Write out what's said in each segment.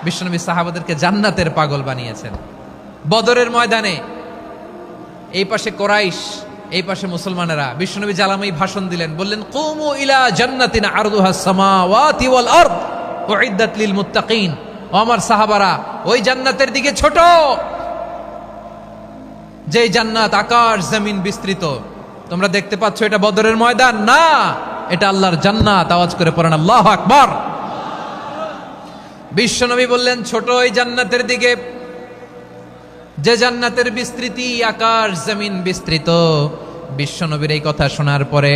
বিশ্বনবী সাহাবাদেরকে জান্নাতের পাগল বানিয়েছেন। বদরের ময়দানে এই পাশে কোরাইশ, এই পাশে মুসলমানেরা, বিশ্বনবী জ্বালাময়ী ভাষণ দিলেন, বললেন কুমু ইলা জান্নাতিন আরদুহাস সামাওয়াতি ওয়াল আরদ উইদ্দাত লিল মুত্তাকিন। ও আমার সাহাবারা, ওই জান্নাতের দিকে ছোট, যে জান্নাত আকাশ জমিন বিস্তৃত। তোমরা দেখতে পাচ্ছ এটা বদরের ময়দান না, এটা আল্লাহর জান্নাত। আওয়াজ করে পড়েন আল্লাহু আকবার। বিশ্বনবী বললেন ছোট ওই জান্নাতের দিকে, যে জান্নাতের বিস্তৃতি আকাশ জমিন বিস্তৃত। বিশ্বনবীর এই কথা শোনার পরে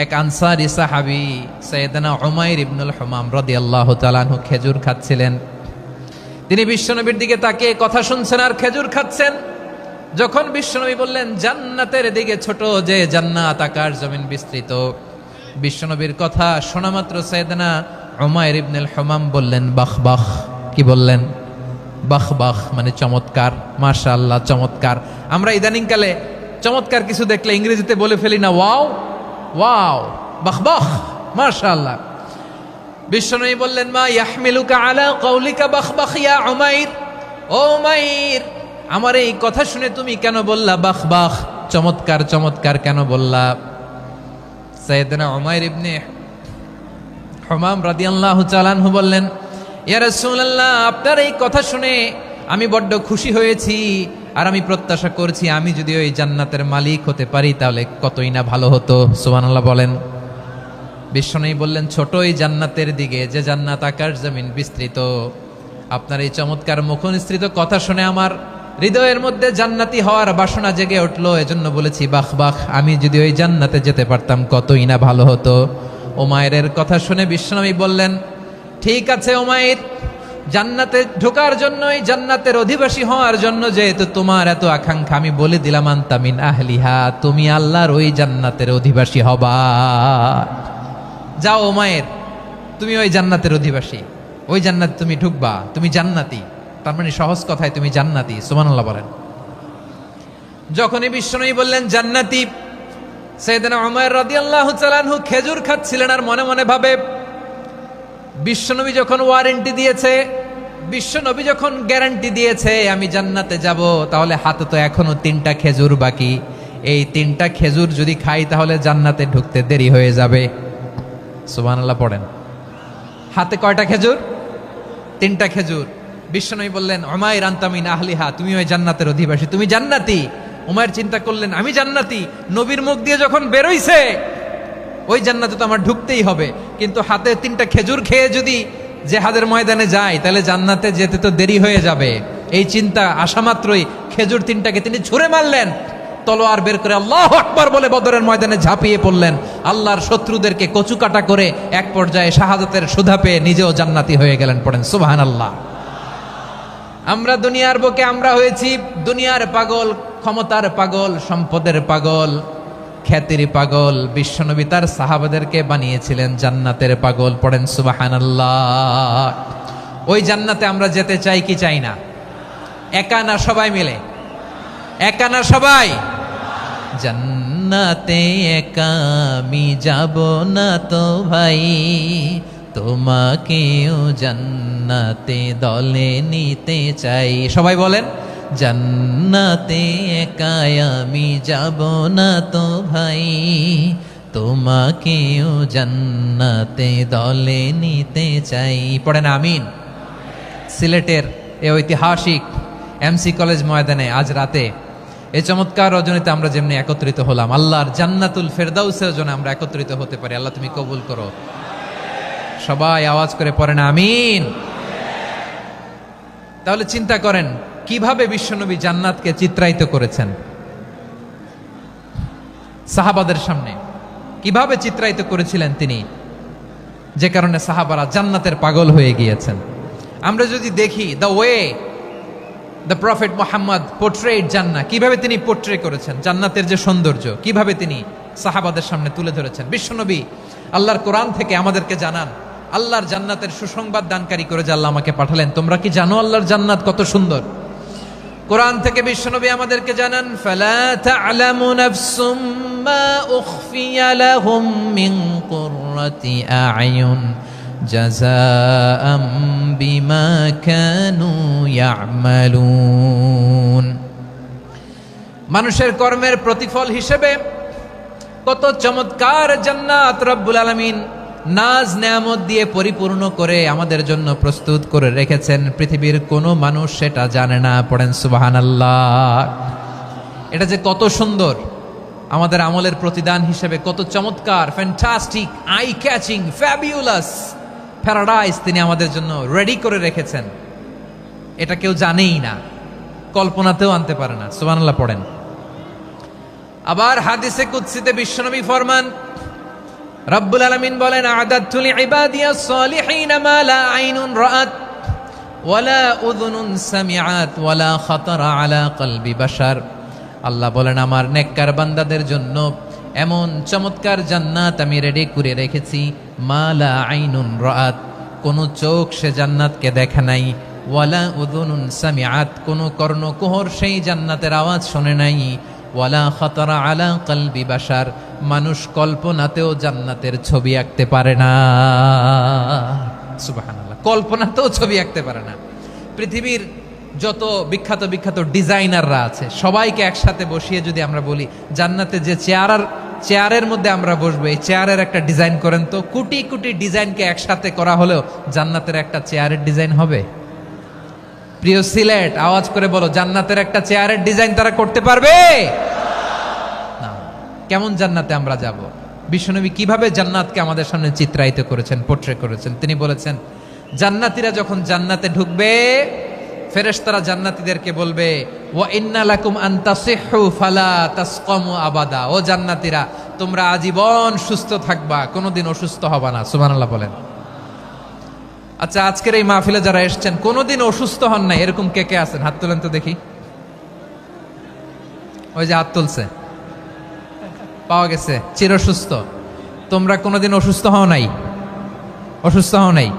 এক আনসারী সাহাবী সাইয়েদনা উমাইর ইবনুল হুমাম রাদিয়াল্লাহু তাআলা আনহু খেজুর খাচ্ছিলেন। তিনি বিশ্বনবীর দিকে তাকিয়ে কথা শুনছেন আর খেজুর খাচ্ছেন। যখন বিশ্বনবী বললেন জান্নাতের দিকে ছোট, যে জান্নাত আকাশ জমিন বিস্তৃত, বিশ্বনবীর কথা শোনা মাত্র সাইয়েদনা উমাইর ইবনুল হুমাম বললেন বাহ বাহ। কি বললেন? বাহ বাহ, মানে চমৎকার, মাশাআল্লাহ চমৎকার। আমরা ইদানিংকালে চমৎকার কিছু দেখলে ইংরেজিতে বলে ফেলি না ওয়াও ওয়াও, বাহ বাহ, মাশাআল্লাহ। বিশ্বনবী বললেন মা ইয়াহমিলুকা আলা কওলিকা বাহ বাহ ইয়া উমাইর। ও উমাইর, আমার এই কথা শুনে তুমি কেন বললা বাহ বাহ, চমৎকার চমৎকার কেন বললা? সাইয়েদনা উমাইর ইবনে হুমাম রাদিয়াল্লাহু তাআলা আনহু বললেন ইয়া রাসূলুল্লাহ, আপনার এই কথা শুনে আমি বড্ড খুশি হয়েছি, আর আমি প্রত্যাশা করছি আমি যদি ওই জান্নাতের মালিক হতে পারি তাহলে কতই না ভালো হতো। সুবহানাল্লাহ বলেন। বিশ্বনবী বললেন ছোট এই জান্নাতের দিকে, যে জান্নাত আকাশ জমিন বিস্তৃত। আপনার এই চমৎকার মুখনিসৃত কথা শুনে আমার হৃদয়ের মধ্যে জান্নাতি হওয়ার বাসনা জেগে উঠলো, এজন্য বলেছি বাহ বাহ, আমি যদি ওই জান্নাতে যেতে পারতাম কতই না ভালো হতো। উমাইরের কথা শুনে বিশ্বনবী বললেন ঠিক আছে উমাইর, জান্নাতে ঢোকার জন্য, এই জান্নাতের অধিবাসী হওয়ার জন্য যেহেতু তোমার এত আকাঙ্ক্ষা, আমি বলে দিলাম আনতা মিন আহলিহা, তুমি আল্লাহর ওই জান্নাতের অধিবাসী হবা। যাও উমাইর, তুমি ওই জান্নাতের অধিবাসী, ওই জান্নাতে তুমি ঢুকবা, তুমি জান্নাতি। তার মানে সহজ কথায় তুমি জান্নাতি। সুবহানাল্লাহ বলেন। যখনই বিশ্বনবী বললেন জান্নাতি, সাইয়েদনা উমাইর রাদিয়াল্লাহু তাআলা আনহু খেজুর খাচ্ছিলেন আর মনে মনে ভাবে বিশ্বনবী যখন ওয়ারেন্টি দিয়েছে, বিশ্বনবী যখন গ্যারান্টি দিয়েছে আমি জান্নাতে যাব, তাহলে হাতে তো এখনো 3টা খেজুর বাকি। এই 3টা খেজুর যদি খাই তাহলে জান্নাতে ঢুকতে দেরি হয়ে যাবে। সুবহানাল্লাহ পড়েন। হাতে কয়টা খেজুর? 3টা খেজুর। বিশ্বনবী বললেন উমাইর আনতা মিন আহলিহা, তুমি ওই জান্নাতের অধিবাসী, তুমি জান্নাতি। উমাইর চিন্তা করলেন আমি জান্নাতি, নবীর মুখ দিয়ে যখন বেরোইছে ওই জান্নাতে তো আমার ঢুকতেই হবে, কিন্তু হাতে 3টা খেজুর খেয়ে যদি জেহাদের ময়দানে যায় তাহলে জান্নাতে যেতে তো দেরি হয়ে যাবে। এই চিন্তা আসা মাত্রই খেজুর 3টাকে তিনি ছুঁড়ে মারলেন, তলোয়ার বের করে আল্লাহু আকবার বলে বদরের ময়দানে ঝাঁপিয়ে পড়লেন। আল্লাহর শত্রুদেরকে কচুকাটা করে এক পর্যায়ে শাহাদাতের সুধা পেয়ে নিজেও জান্নাতি হয়ে গেলেন। পড়েন সুবহানাল্লাহ। আমরা দুনিয়ার বুকে আমরা হয়েছি দুনিয়ার পাগল, ক্ষমতার পাগল, সম্পদের পাগল, খ্যাতির পাগল। বিশ্বনবী তার সাহাবাদেরকে বানিয়েছিলেন জান্নাতের পাগল। পড়েন সুবহানাল্লাহ। ওই জান্নাতে আমরা যেতে চাই কি চাই না? একা না সবাই মিলে? একা না সবাই? জান্নাতে একা আমি যাব না তো ভাই, তোমাকেও জান্নাতে দলে নিতে চাই। সবাই বলেন জান্নাতে একা আমি যাব না তো ভাই, তোমাকেও জান্নাতে দলে নিতে চাই। পড়েন আমিন। সিলেটের এই ঐতিহাসিক এমসি কলেজ ময়দানে আজ রাতে এই চমৎকার রজনীতে আমরা যেমনি একত্রিত হলাম, আল্লাহর জান্নাতুল ফেরদাউসের জন্য আমরা একত্রিত হতে পারি। আল্লাহ তুমি কবুল করো। সবাই আওয়াজ করে পড়েন আমিন। তাহলে চিন্তা করেন কিভাবে বিশ্বনবী জান্নাতকে চিত্রায়িত করেছেন সাহাবাদের সামনে, কিভাবে চিত্রায়িত করেছিলেন তিনি, যে কারণে সাহাবারা জান্নাতের পাগল হয়ে গিয়েছেন। আমরা যদি দেখি the way the prophet Muhammad portrait জান্নাত, কিভাবে তিনি পোর্ট্রে করেছেন জান্নাতের যে সৌন্দর্য, কিভাবে তিনি সাহাবাদের সামনে তুলে ধরেছেন। বিশ্বনবী আল্লাহর কোরআন থেকে আমাদেরকে জানান আল্লাহর জান্নাতের সুসংবাদ দানকারী করে যে আল্লাহ আমাকে পাঠালেন। তোমরা কি জানো আল্লাহর জান্নাত কত সুন্দর? কোরআন থেকে বিশ্বনবী আমাদেরকে জানান ফালা তা'লামু নাফসুম মা উখফিয়া লাহুম মিন কুররাতি আ'য়ুন জাযাআম বিমা কানু ইয়ামালুন। মানুষের কর্মের প্রতিফল হিসেবে কত চমৎকার জান্নাত রব্বুল আলামিন নাজ নেয়ামত দিয়ে পরিপূর্ণ করে আমাদের জন্য প্রস্তুত করে রেখেছেন। পৃথিবীর কোনো মানুষ সেটা জানে না। পড়েন সুবহানাল্লাহ। এটা যে কত সুন্দর, আমাদের আমলের প্রতিদান হিসেবে কত চমৎকার, fantastic, eye catching, fabulous paradise তিনি আমাদের জন্য রেডি করে রেখেছেন। এটা কেউ জানেই না, কল্পনাতেও আনতে পারে না। সুবহানাল্লাহ পড়েন। আবার হাদিসে কুদসিতে বিশ্বনবী ফরমান, রব্বুল আলামিন বলেন, আ'দাদতু লিইবাদিয়াস সালিহিন মা লা আইনুন রাআত ওয়ালা উযুনুন সামিআত ওয়ালা খাতারা আলা কলবি বাশার। আল্লাহ বলেন, আমার নেককার বান্দাদের জন্য এমন চমৎকার জান্নাত আমি রেডি করে রেখেছি, মা লা আইনুন রাআত, কোন চোখ সে জান্নাতকে দেখে নাই, ওয়ালা উযুনুন সামিআত, কোন কর্ণকুহর সেই জান্নাতের আওয়াজ শোনে নাই, ওয়ালা খাতারা আলা কলবি বাশার, মানুষ কল্পনাতেও জান্নাতের ছবি আঁকতে পারে না। সুবহানাল্লাহ, কল্পনাতেও ছবি আঁকতে পারে না। পৃথিবীর যত বিখ্যাত বিখ্যাত ডিজাইনাররা আছে সবাইকে একসাথে বসিয়ে যদি আমরা বলি জান্নাতে যে চেয়ারের মধ্যে আমরা বসবো, এই চেয়ারের একটা ডিজাইন করেন তো, কোটি কোটি ডিজাইনকে একসাথে করা হলেও জান্নাতের একটা চেয়ারের ডিজাইন হবে? প্রিয় সিলেট, আওয়াজ করে বলো, জান্নাতের একটা চেয়ারের ডিজাইন তারা করতে পারবে না। কেমন জান্নাতে আমরা যাব? বিশ্বনবী কিভাবে জান্নাতকে আমাদের সামনে চিত্রায়িত করেছেন, পোট্রে করেছেন। তিনি বলেছেন, জান্নাতীরা যখন জান্নাতে ঢুকবে, ফেরেশতারা জান্নাতীদেরকে বলবে, ওয়া ইন্না লাকুম আন তাসিহু ফালা তাসকামু আবাদা। ও জান্নাতীরা, তোমরা আজীবন সুস্থ থাকবা, কোনোদিন অসুস্থ হবা না। সুবহানাল্লাহ বলেন। আচ্ছা, আজকের এই মাহফিলে যারা এসেছেন কোনোদিন অসুস্থ হন নাই, এরকম কে কে আছেন? হাত তোলেন তো দেখি। ওই যে হাত তুলছে, পাওয়া গেছে, চিরসুস্থ। তোমরা কোনোদিন অসুস্থ হও নাই? অসুস্থ হও নাই?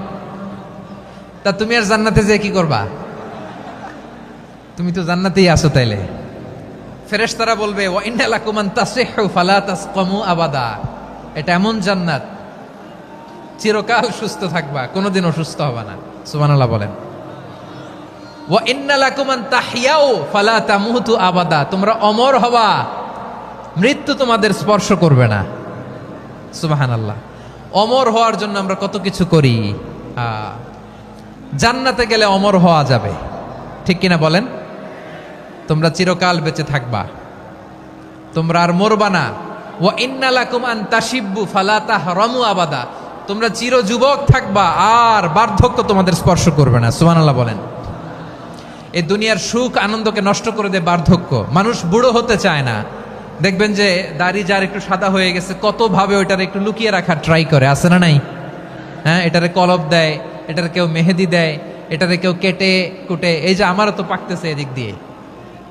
তা তুমি আর জান্নাতে যে কি করবা? তুমি তো জান্নাতেই আছো তাইলে। ফেরেশতারা বলবে, ওয়া ইন্না লাকুম আন তাসিহু ফালা তাসকামু আবাদা। এটা এমন জান্নাত, চিরকাল সুস্থ থাকবা, কোনোদিন অসুস্থ হবা না। সুবহানাল্লাহ বলেন। ওয়া ইন্না লাকুম আন তাহইয়াউ ফালা তামুতু আবাদা। তোমরা অমর হবা, মৃত্যু তোমাদের স্পর্শ করবে না। সুবহানাল্লাহ। অমর হওয়ার জন্য আমরা কত কিছু করি। জান্নাতে গেলে অমর হওয়া যাবে, ঠিক কিনা বলেন? তোমরা চিরকাল বেঁচে থাকবা, তোমরা আর মরবা না। ওয়া ইন্না লাকুম আন তাশিব্বু ফালা তাহরামু আবাদা। তোমরা চির যুবক থাকবা, আর বার্ধক্য তোমাদের স্পর্শ করবে না। সুবহানাল্লাহ বলেন। এই দুনিয়ার সুখ আনন্দকে নষ্ট করে দেয় বার্ধক্য। মানুষ বুড়ো হতে চায় না। দেখবেন যে দাড়ি যার একটু সাদা হয়ে গেছে, কত ভাবে ওইটার একটু লুকিয়ে রাখার ট্রাই করে, আছে না নাই? হ্যাঁ, এটারে কলব দেয়, এটার কেউ মেহেদি দেয়, এটারে কেউ কেটে কুটে। এই যে আমারও তো পাকতেছে এদিক দিয়ে,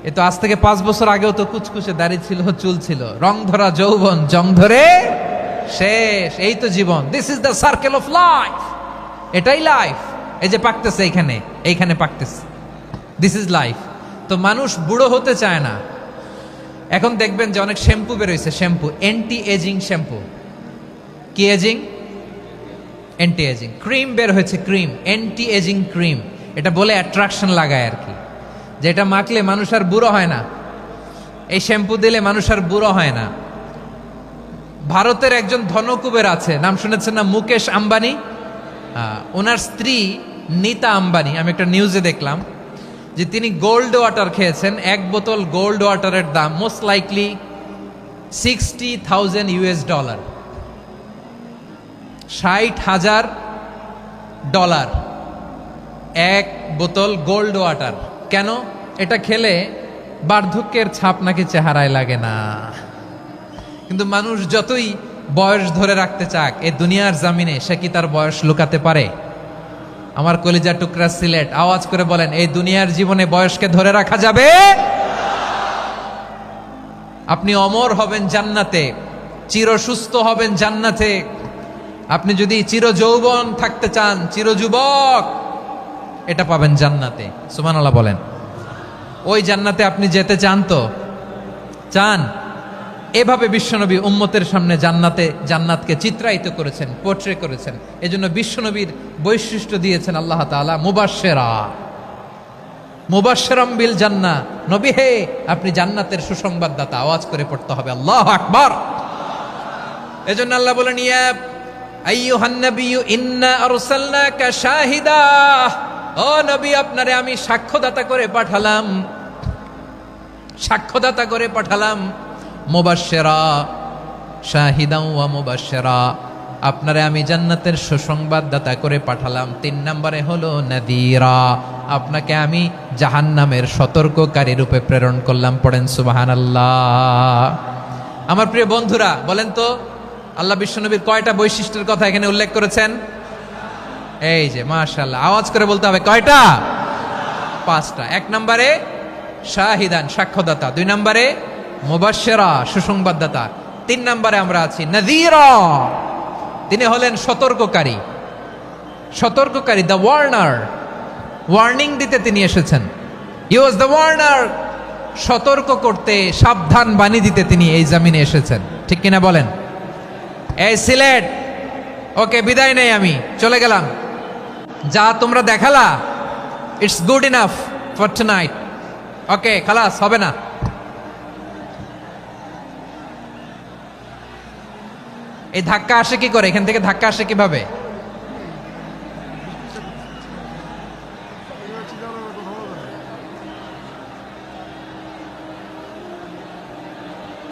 এ তো আজ থেকে 5 বছর আগেও তো কুচকুচে দাড়ি ছিল, চুল ছিল, রং ধরা যৌবন, জং ধরে শেষ। এই তো জীবন। This is the circle of life. এটাই লাইফ। এই যে পাকতেছে এইখানে পাকতেছে, দিস ইজ লাইফ। তো মানুষ বুড়ো হতে চায় না। এখন দেখবেন যে অনেক শ্যাম্পু বেরোইছে, শ্যাম্পু, অ্যান্টি এজিং শ্যাম্পু। কি এজিং? Anti ageing. ক্রিম বের হয়েছে, ক্রিম, অ্যান্টি এজিং ক্রিম। এটা বলে অ্যাট্রাকশন লাগায় আর কি, যে এটা মাখলে মানুষ আর বুড়ো হয় না, এই শ্যাম্পু দিলে মানুষ আর বুড়ো হয় না। ভারতের একজন ধনকুবের আছে, নাম শুনেছেন না? মুকেশ আম্বানি। ওনার স্ত্রী নীতা আম্বানি, আমি একটা নিউজে দেখলাম যে তিনি গোল্ড ওয়াটার খেয়েছেন। 1 বোতল গোল্ড ওয়াটারের দাম মোস্ট লাইকলি $60,000, $60,000 1 বোতল গোল্ড ওয়াটার। কেন? এটা খেলে বার্ধক্যের ছাপ নাকি চেহারায় লাগে না। কিন্তু মানুষ যতই বয়স ধরে রাখতে চাক এই দুনিয়ার জামিনে, সে কি তার বয়স লুকাতে পারে? আমার কলিজা টুকরা সিলেট, আওয়াজ করে বলেন, এই দুনিয়ার জীবনে বয়সকে ধরে রাখা যাবে? আপনি অমর হবেন জান্নাতে, চির সুস্থ হবেন জান্নাতে। আপনি যদি চির যৌবন থাকতে চান, চির যুবক, এটা পাবেন জান্নাতে। সুবহানাল্লাহ বলেন। ওই জান্নাতে আপনি যেতে চান তো? চান? এভাবে বিশ্বনবী উম্মতের সামনে জান্নাতকে চিত্রায়িত করেছেন, পোর্ট্রে করেছেন। এজন্য বিশ্বনবীর বৈশিষ্ট্য দিয়েছেন আল্লাহ তাআলা মুবাশশিরাম বিল জান্নাহ। নবী হে, আপনি জান্নাতের সুসংবাদদাতা। আওয়াজ করে পড়তে হবে আল্লাহু আকবার। এজন্য আল্লাহ বলেন, ইয়া আইয়ুহান নাবিয়্যু ইন্না আরসালনাকা শাহিদা। ও নবী, আপনারে আমি সাক্ষ্যদাতা করে পাঠালাম। মুবাশশিরা শাহিদাও ওয়া মুবাশশিরা, আপনারে আমি জান্নাতের সুসংবাদদাতা করে পাঠালাম। 3 নম্বরে হলো নাযীরা, আপনাকে আমি জাহান্নামের সতর্ককারী রূপে প্রেরণ করলাম। পড়েন সুবহানাল্লাহ। আমার প্রিয় বন্ধুরা, বলেন তো আল্লাহ বিশ্বনবীর কয়টা বৈশিষ্ট্যের কথা এখানে উল্লেখ করেছেন? এই যে মাশাআল্লাহ, আওয়াজ করে বলতে হবে কয়টা? 5টা। 1 নম্বরে শাহিদান, সাক্ষ্যদাতা। 2 নম্বরে মুবাশশিরা, সুসংবাদদাতা। 3 নম্বরে আমরা আছি নাযীরা, তিনি হলেন সতর্ককারী। দ্য ওয়ার্নার, ওয়ার্নিং দিতে তিনি এসেছেন। হি ওয়াজ দ্য ওয়ার্নার, সতর্ক করতে, সাবধান বাণী দিতে তিনি এই জমিনে এসেছেন। ঠিক কিনা বলেন? এই সিলেট, ওকে বিদায় নেই, আমি চলে গেলাম। যা তোমরা দেখালা, it's good enough for tonight. Okay, খালাস, হবে না। এই ধাক্কা আসে কি করে? এখান থেকে ধাক্কা আসে কিভাবে?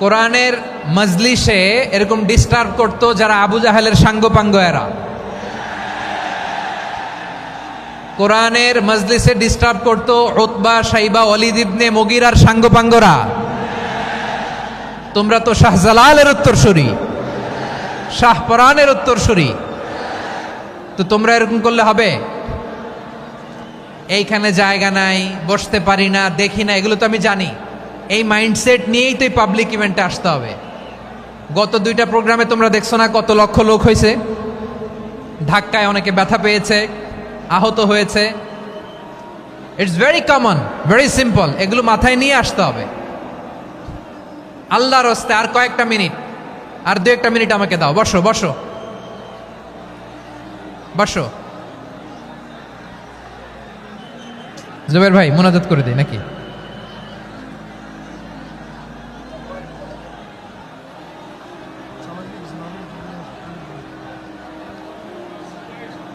কোরআনের মজলিসে এরকম ডিস্টার্ব করতো যারা আবু জাহেলের সাঙ্গপাঙ্গ এরা। কোরআনের মজলিসে ডিস্টার্ব করতো উতবা, শাইবা, ওয়ালিদ ইবনে মুগীরার সাঙ্গপাঙ্গরা। তোমরা তো শাহজালালের উত্তরসূরি, শাহপরানের উত্তরসূরি, তো তোমরা এরকম করলে হবে? এইখানে জায়গা নাই, বসতে পারি না, দেখি না, এগুলো তো আমি জানি। এই মাইন্ডসেট নিয়েই তো এই পাবলিক ইভেন্টে আসতে হবে। গত 2টা প্রোগ্রামে তোমরা দেখছো না কত লক্ষ লোক হয়েছে? ধাক্কায় অনেকে ব্যথা পেয়েছে, আহত হয়েছে। It's very common, very simple. এগুলো মাথায় নিয়ে আসতে হবে। আল্লাহর রাস্তে আর কয়েকটা মিনিট, আর 2-1টা মিনিট আমাকে দাও। বসো বসো বসো। জুবের ভাই, মুনাজাত করে দিই নাকি?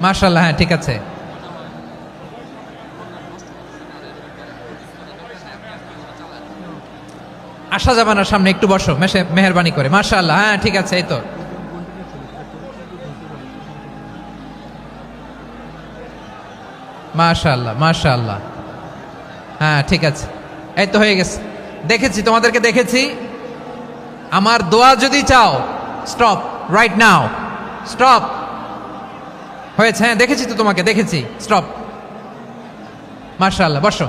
মাশাআল্লাহ, হ্যাঁ ঠিক আছে। আসা যাবে না সামনে, একটু বসো মেহেরবানি করে। মাশাআল্লাহ, হ্যাঁ ঠিক আছে। এই তো মাশাআল্লাহ, মাশাআল্লাহ, হ্যাঁ ঠিক আছে। এই তো হয়ে গেছে। দেখেছি, তোমাদেরকে দেখেছি। আমার দোয়া যদি চাও, স্টপ রাইট নাও, স্টপ। হয়েছে? হ্যাঁ দেখেছি তো, তোমাকে দেখেছি। স্টপ। মাশাআল্লাহ, বসো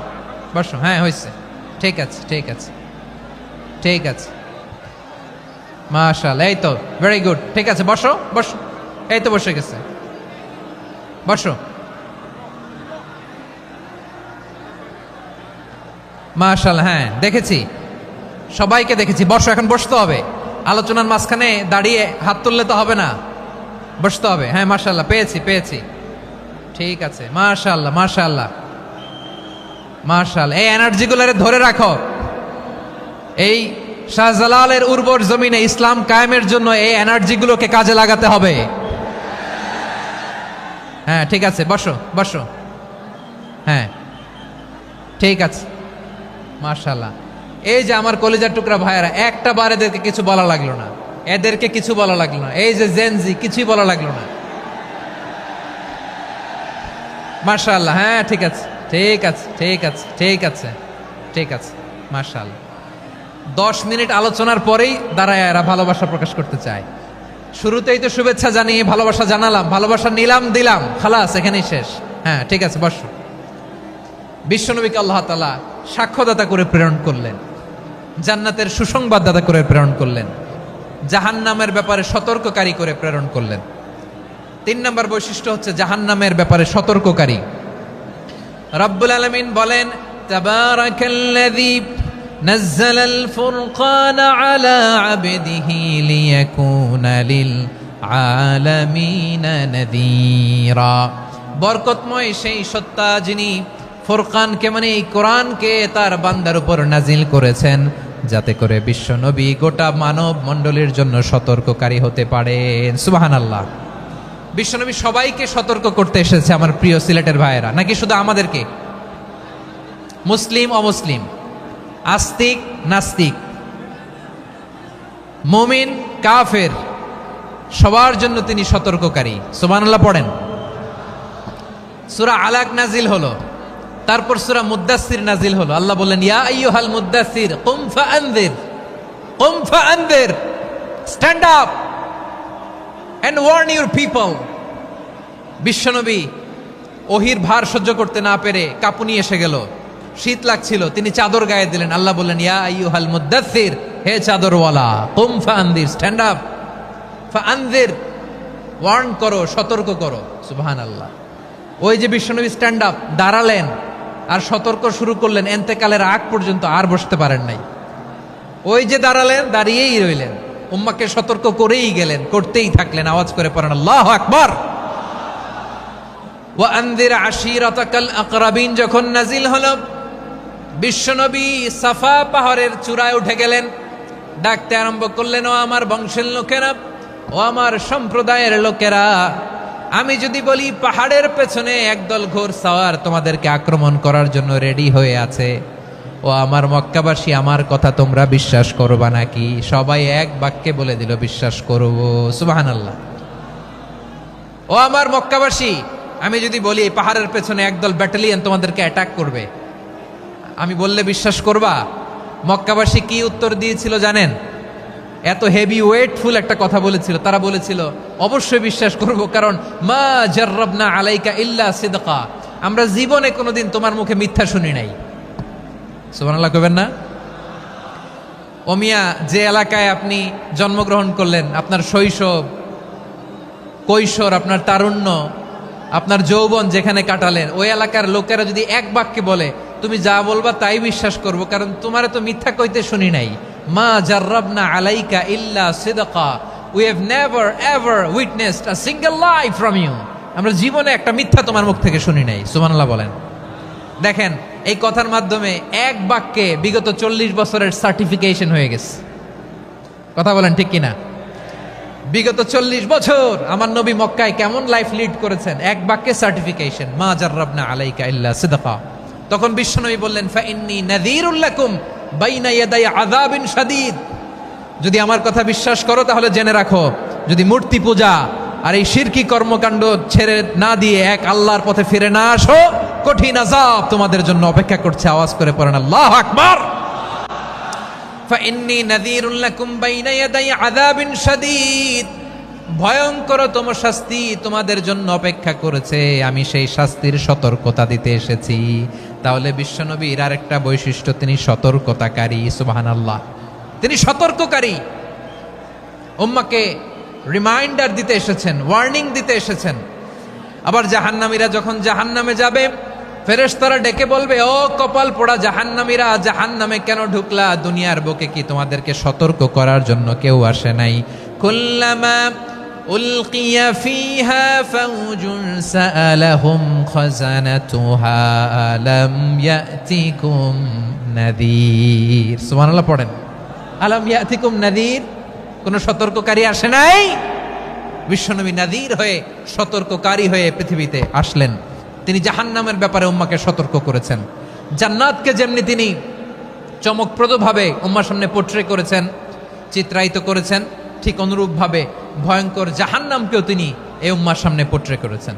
বসো। হ্যাঁ হয়েছে, ঠিক আছে ঠিক আছে ঠিক আছে। মাশাআল্লাহ, এই তো ভেরি গুড। ঠিক আছে, বসো বসো। এই তো বসে গেছে, বসো। মাশাআল্লাহ, হ্যাঁ দেখেছি, সবাইকে দেখেছি। বসো, এখন বসতে হবে। আলোচনার মাঝখানে দাঁড়িয়ে হাত তুললে তো হবে না, বসতে হবে। হ্যাঁ মাশাআল্লাহ, পেয়েছি। ঠিক আছে, মাশাআল্লাহ মাশাআল্লাহ মাশাআল্লাহ। এই এনার্জিগুলোরে ধরে রাখো। এই শাহজালালের উর্বর জমিনে ইসলাম কায়েমের জন্য এই এনার্জিগুলোকে কাজে লাগাতে হবে। হ্যাঁ ঠিক আছে, বসো বসো। হ্যাঁ ঠিক আছে, মাশাআল্লাহ। এই যে আমার কলিজার টুকরা ভাইয়েরা, একটা বার এদেরকে কিছু বলা লাগলো না, এদেরকে কিছু বলা লাগলো না। এই যে জেনজি, কিছুই বলা লাগলো না। মাশাআল্লাহ, হ্যাঁ ঠিক আছে ঠিক আছে ঠিক আছে ঠিক আছে ঠিক আছে। মাশাআল্লাহ। 10 মিনিট আলোচনার পরেই দাঁড়ায় এরা ভালোবাসা প্রকাশ করতে চায়। শুরুতেই তো শুভেচ্ছা জানিয়ে ভালোবাসা জানালাম, ভালোবাসা নিলাম, দিলাম, খালাস, এখানেই শেষ। হ্যাঁ ঠিক আছে, বসো। বিশ্বনবীকে আল্লাহ তাআলা সাক্ষ্যদাতা করে প্রেরণ করলেন, জান্নাতের সুসংবাদদাতা করে প্রেরণ করলেন, জাহান্নামের ব্যাপারে সতর্ককারী করে প্রেরণ করলেন। 3 নম্বর বৈশিষ্ট্য হচ্ছে জাহান্নামের ব্যাপারে সতর্ককারী। রব্বুল আলামিন বলেন, তাবারাকাল্লাযী নাজ্জালাল ফুরকানা আলা আবদিহি লিয়াকুনা লিল আলামিনা নাযীরা। বরকতময় সেই সত্তা যিনি ফুরকানকে মানে এই কোরআনকে তার বান্দার উপর নাজিল করেছেন, যাতে করে বিশ্ব নবী গোটা মানব মণ্ডলীর জন্য সতর্ককারী হতে পারেন। সুবহানাল্লাহ। বিশ্বনবী সবাইকে সতর্ক করতে এসেছে আমার প্রিয় সিলেটের ভাইয়েরা, নাকি শুধু আমাদেরকে? মুসলিম অমুসলিম, আস্তিক নাস্তিক, মুমিন কাফের, সবার জন্য তিনি সতর্ককারী। সুবহানাল্লাহ পড়েন। সূরা আলাক নাজিল হলো, তারপর সূরা মুদ্দাসসির নাজিল হলো। আল্লাহ বললেন, ইয়া আইয়ুহাল মুদ্দাসসির কুম ফাআনযির, কুম ফাআনযির, stand up and warn your people. বিশ্বনবী ওহির ভার সহ্য করতে না পেরে কাঁপুনি এসে গেল, শীত লাগছিল, তিনি চাদর গায়ে দিলেন। আল্লাহ বললেন, ইয়া আইয়ুহাল মুদ্দাসসির, হে চাদরওয়ালা, কুম ফাআনযির, স্ট্যান্ড আপ, ফাআনযির, ওয়ার্ন করো, সতর্ক করো। সুবহানাল্লাহ। ওই যে বিশ্বনবী স্ট্যান্ড আপ, দাঁড়ালেন আর সতর্ক শুরু করলেন, এন্তেকালের আগ পর্যন্ত আর বসতে পারেন নাই। ওই যে দাঁড়ালেন, দাঁড়িয়েই রইলেন, উম্মাকে সতর্ক করেই গেলেন, করতেই থাকলেন। আওয়াজ করে পড়েন আল্লাহু আকবার। ওয়া আনযির আশীরাতাকাল আকরাবিন যখন নাজিল হলো, বিশ্বনবী সাফা পাহাড়ের চূড়ায় উঠে গেলেন, ডাকতে আরম্ভ করলেন, ও আমার বংশের লোকেরা, ও আমার সম্প্রদায়ের লোকেরা, আমি যদি বলি পাহাড়ের পেছনে একদল ঘোড়সাওয়ার তোমাদেরকে আক্রমণ করার জন্য রেডি হয়ে আছে, ও আমার মক্কাবাসী, আমার কথা তোমরা বিশ্বাস করবা নাকি? সবাই এক বাক্যে বলে দিল, বিশ্বাস করব। সুবহানাল্লাহ। ও আমার মক্কাবাসী, আমি যদি বলি এই পাহাড়ের পেছনে একদল ব্যাটালিয়ন তোমাদেরকে অ্যাটাক করবে, আমি বললে বিশ্বাস করবা? মক্কাবাসী কি উত্তর দিয়েছিল জানেন? এত হেভি ওয়েটফুল একটা কথা বলেছিল। তারা বলেছিল, অবশ্যই বিশ্বাস করব, কারণ মা জাররাবনা আলাইকা ইল্লা সিদকা, আমরা জীবনে কোনোদিন তোমার মুখে মিথ্যা শুনি নাই। সুবহানাল্লাহ কইবেন না? ও মিয়া, যে এলাকায় আপনি জন্মগ্রহণ করলেন, আপনার শৈশব, কৈশোর, আপনার তারুণ্য, আপনার যৌবন যেখানে কাটালেন, ওই এলাকার লোকেরা যদি এক বাক্যে বলে তুমি যা বলবা তাই বিশ্বাস করব, কারণ তোমারে তো মিথ্যা কইতে শুনি নাই। মা জাররাবনা আলাইকা ইল্লা সিদকা, we have never ever witnessed a single lie from you, আমরা জীবনে একটা মিথ্যা তোমার মুখ থেকে শুনি নাই। সুবহানাল্লাহ বলেন। দেখেন, এই কথার মাধ্যমে এক বাক্যে বিগত 40 বছরের সার্টিফিকেশন হয়ে গেছে। কথা বলেন ঠিক কিনা? বিগত 40 বছর আমার নবী মক্কায় কেমন লাইফ লিড করেছেন, এক বাক্যে সার্টিফিকেশন, মা জাররাবনা আলাইকা ইল্লা সিদকা। তখন বিশ্বনবী বললেন, ফাইন্নী নাযীরুল লাকুম বাইনা ইয়াদাই আযাবিন শাদীদ, যদি আমার কথা বিশ্বাস করো তাহলে জেনে রাখো, যদি মূর্তি পূজা আর এই শিরকি কর্মকাণ্ড ছেড়ে না দিয়ে এক আল্লাহর পথে ফিরে না আসো, কঠিন আযাব তোমাদের জন্য অপেক্ষা করছে। আওয়াজ করে পড়েন আল্লাহু আকবার। ফাইন্নী নাযীরুল লাকুম বাইনা ইয়াদাই আযাবিন শাদীদ, ভয়ঙ্করতম শাস্তি তোমাদের জন্য অপেক্ষা করেছে, আমি সেই শাস্তির সতর্কতা দিতে এসেছি। তাহলে বিশ্বনবীর আরেকটা বৈশিষ্ট্য, তিনি সতর্কতাকারী। সুবহানাল্লাহ। তিনি সতর্ককারী, উম্মাকে রিমাইন্ডার দিতে এসেছেন, ওয়ার্নিং দিতে এসেছেন। আবার জাহান্নামীরা যখন জাহান্নামে যাবে, ফেরেশতারা ডেকে বলবে, ও কপাল পোড়া জাহান্নামীরা, জাহান্নামে কেন ঢুকলা? দুনিয়ার বুকে কি তোমাদেরকে সতর্ক করার জন্য কেউ আসে নাই? কুল্লামা উলকিয়া ফিহা ফাউজুন সাআলাহুম খাযানাতুহা আলাম ইয়াতিকুম নাযীর। সুবহানাল্লাহ পড়েন। আলাম ইয়াতিকুম নাযীর, কোন সতর্ককারী আসে নাই? বিশ্বনবী নাযীর হয়ে, সতর্ককারী হয়ে পৃথিবীতে আসলেন। তিনি জাহান্নামের ব্যাপারে উম্মাকে সতর্ক করেছেন। জান্নাতকে যেমনি তিনি চমকপ্রদভাবে উম্মার সামনে পোট্রে করেছেন, চিত্রায়িত করেছেন, ঠিক অনুরূপভাবে ভয়ঙ্কর জাহান্নামকেও তিনি এই উম্মার সামনে পোট্রে করেছেন।